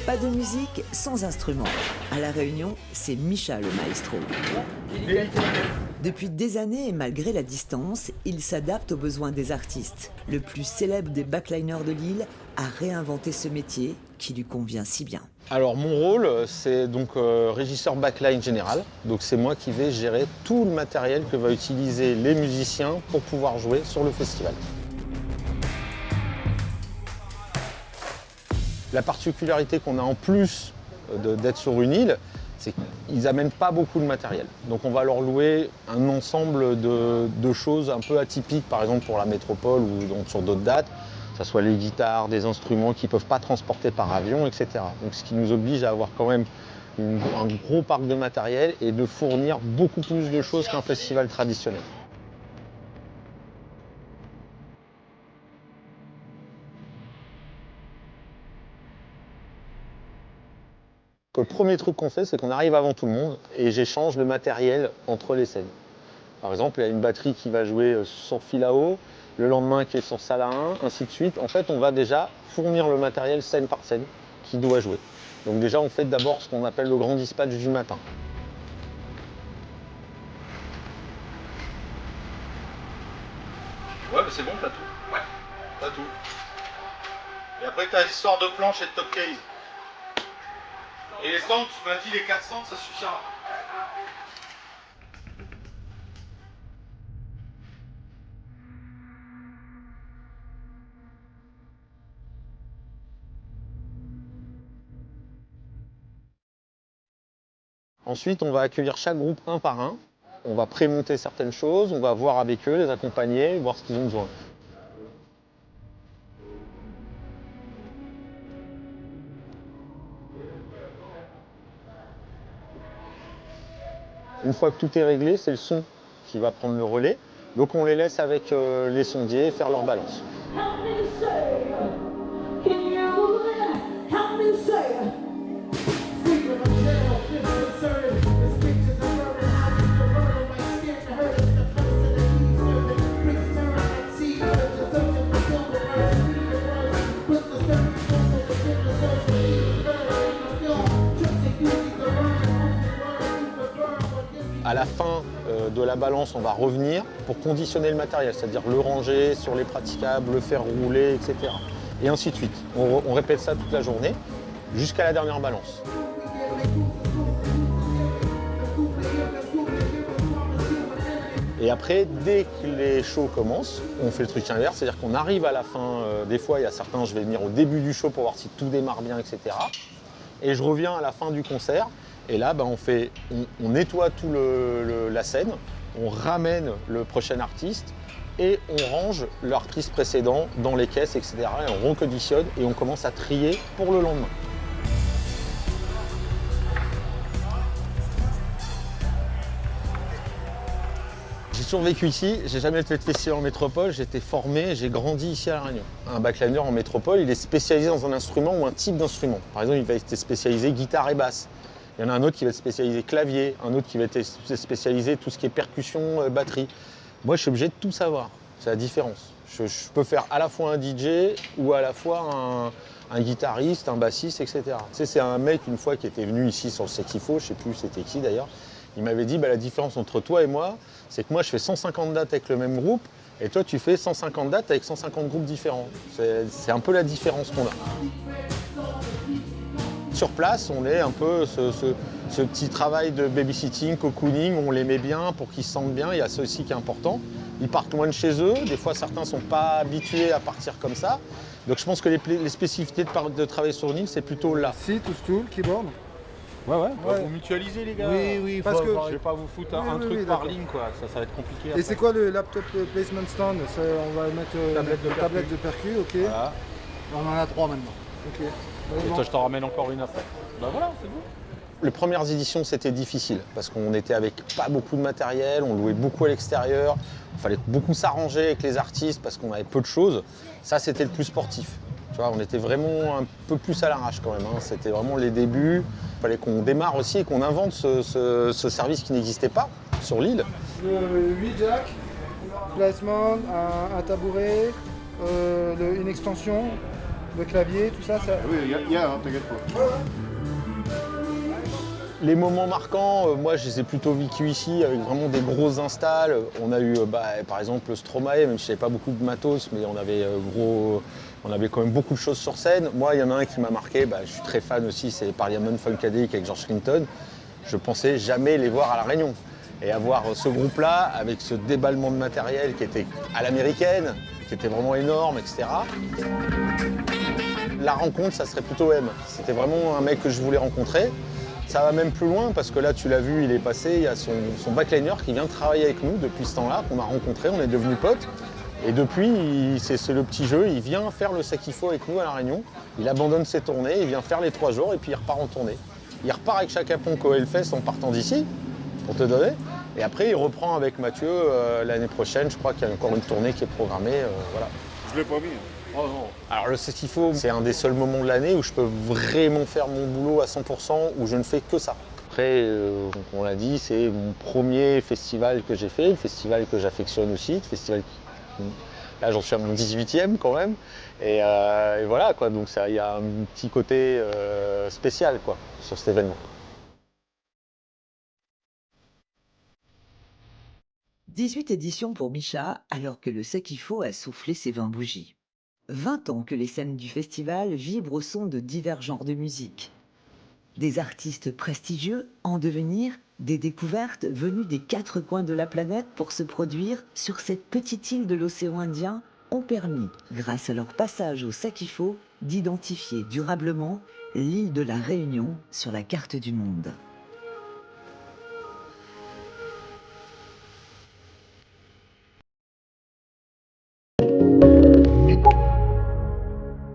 Pas de musique sans instrument. À La Réunion, c'est Micha le maestro. Depuis des années et malgré la distance, il s'adapte aux besoins des artistes. Le plus célèbre des backliners de l'île a réinventé ce métier qui lui convient si bien. Alors mon rôle, c'est donc régisseur backline général. Donc c'est moi qui vais gérer tout le matériel que va utiliser les musiciens pour pouvoir jouer sur le festival. La particularité qu'on a en plus d'être sur une île, c'est qu'ils n'amènent pas beaucoup de matériel. Donc on va leur louer un ensemble de choses un peu atypiques, par exemple pour la métropole ou donc sur d'autres dates, que ce soit les guitares, des instruments qu'ils ne peuvent pas transporter par avion, etc. Donc ce qui nous oblige à avoir quand même un gros parc de matériel et de fournir beaucoup plus de choses qu'un festival traditionnel. Le premier truc qu'on fait, c'est qu'on arrive avant tout le monde et j'échange le matériel entre les scènes. Par exemple, il y a une batterie qui va jouer sur fil à eau, le lendemain qui est sur salle à 1, ainsi de suite. En fait, on va déjà fournir le matériel scène par scène qui doit jouer. Donc déjà, on fait d'abord ce qu'on appelle le grand dispatch du matin. Ouais, mais c'est bon, t'as tout. Ouais, t'as tout. Et après, t'as l'histoire de planche et de top case. Et les stands, tu m'as dit les 400, ça suffira. Ensuite, on va accueillir chaque groupe un par un. On va prémonter certaines choses, on va voir avec eux, les accompagner, voir ce qu'ils ont besoin. Une fois que tout est réglé, c'est le son qui va prendre le relais. Donc on les laisse avec les sondiers faire leur balance. À la fin de la balance, on va revenir pour conditionner le matériel, c'est-à-dire le ranger sur les praticables, le faire rouler, etc. Et ainsi de suite. On répète ça toute la journée jusqu'à la dernière balance. Et après, dès que les shows commencent, on fait le truc inverse, c'est-à-dire qu'on arrive à la fin, des fois il y a certains, je vais venir au début du show pour voir si tout démarre bien, etc. Et je reviens à la fin du concert. Et là, on nettoie tout la scène, on ramène le prochain artiste et on range l'artiste précédent dans les caisses, etc. Et on reconditionne et on commence à trier pour le lendemain. J'ai toujours vécu ici, j'ai jamais fait de festival en métropole, j'ai été formé, j'ai grandi ici à La Réunion. Un backliner en métropole, il est spécialisé dans un instrument ou un type d'instrument. Par exemple, il va être spécialisé guitare et basse. Il y en a un autre qui va être spécialisé clavier, un autre qui va être spécialisé tout ce qui est percussion, batterie. Moi, je suis obligé de tout savoir. C'est la différence. Je peux faire à la fois un DJ ou à la fois un guitariste, un bassiste, etc. Tu sais, c'est un mec, une fois, qui était venu ici sur le C'est qu'il faut, je ne sais plus c'était qui d'ailleurs, il m'avait dit la différence entre toi et moi, c'est que moi, je fais 150 dates avec le même groupe et toi, tu fais 150 dates avec 150 groupes différents. C'est un peu la différence qu'on a. Sur place, on est un peu ce petit travail de babysitting, cocooning, on les met bien pour qu'ils se sentent bien, il y a ça aussi qui est important. Ils partent loin de chez eux, des fois certains ne sont pas habitués à partir comme ça. Donc je pense que les spécificités de travailler sur une île, c'est plutôt là. Sit, stool, keyboard. Ouais. Vous mutualisez les gars. Oui, parce que je vais pas vous foutre un truc par ligne quoi, ça va être compliqué. Après. Et c'est quoi le laptop placement stand? On va mettre une tablette de percu, ok. Voilà. On en a 3 maintenant. Ok. Et toi je t'en ramène encore une après. Bah voilà, c'est bon. Les premières éditions, c'était difficile parce qu'on était avec pas beaucoup de matériel, on louait beaucoup à l'extérieur, il fallait beaucoup s'arranger avec les artistes parce qu'on avait peu de choses. Ça, c'était le plus sportif. Tu vois, on était vraiment un peu plus à l'arrache quand même. C'était vraiment les débuts. Il fallait qu'on démarre aussi et qu'on invente ce service qui n'existait pas sur l'île. 8 jacks, placement, un tabouret, une extension, Le clavier, tout ça, ça... Oui, il y a, hein, t'inquiète pas. Les moments marquants, moi je les ai plutôt vécus ici avec vraiment des grosses installs. On a eu par exemple le Stromae, même si j'avais pas beaucoup de matos, mais on avait quand même beaucoup de choses sur scène. Moi il y en a un qui m'a marqué, je suis très fan aussi, c'est Parliament Funkadelic avec George Clinton. Je pensais jamais les voir à La Réunion. Et avoir ce groupe-là avec ce déballement de matériel qui était à l'américaine, qui était vraiment énorme, etc. La rencontre, ça serait plutôt M. C'était vraiment un mec que je voulais rencontrer. Ça va même plus loin parce que là, tu l'as vu, il est passé, il y a son backliner qui vient travailler avec nous depuis ce temps-là, qu'on a rencontré, on est devenus potes. Et depuis, c'est le petit jeu, il vient faire le Sakifo avec nous à La Réunion. Il abandonne ses tournées, il vient faire les 3 jours et puis il repart en tournée. Il repart avec Chaka Ponk au Hellfest en partant d'ici, pour te donner. Et après, il reprend avec Mathieu l'année prochaine. Je crois qu'il y a encore une tournée qui est programmée. Voilà. Je l'ai pas mis. Oh non. Alors le Sakifo, c'est un des seuls moments de l'année où je peux vraiment faire mon boulot à 100%, où je ne fais que ça. Après, on l'a dit, c'est mon premier festival que j'ai fait, le festival que j'affectionne aussi, le festival là j'en suis à mon 18e quand même. Et voilà quoi, donc il y a un petit côté spécial quoi, sur cet événement. 18 éditions pour Micha, alors que le Sakifo a soufflé ses 20 bougies. 20 ans que les scènes du festival vibrent au son de divers genres de musique. Des artistes prestigieux en devenir, des découvertes venues des 4 coins de la planète pour se produire sur cette petite île de l'océan Indien ont permis, grâce à leur passage au Sakifo, d'identifier durablement l'île de la Réunion sur la carte du monde.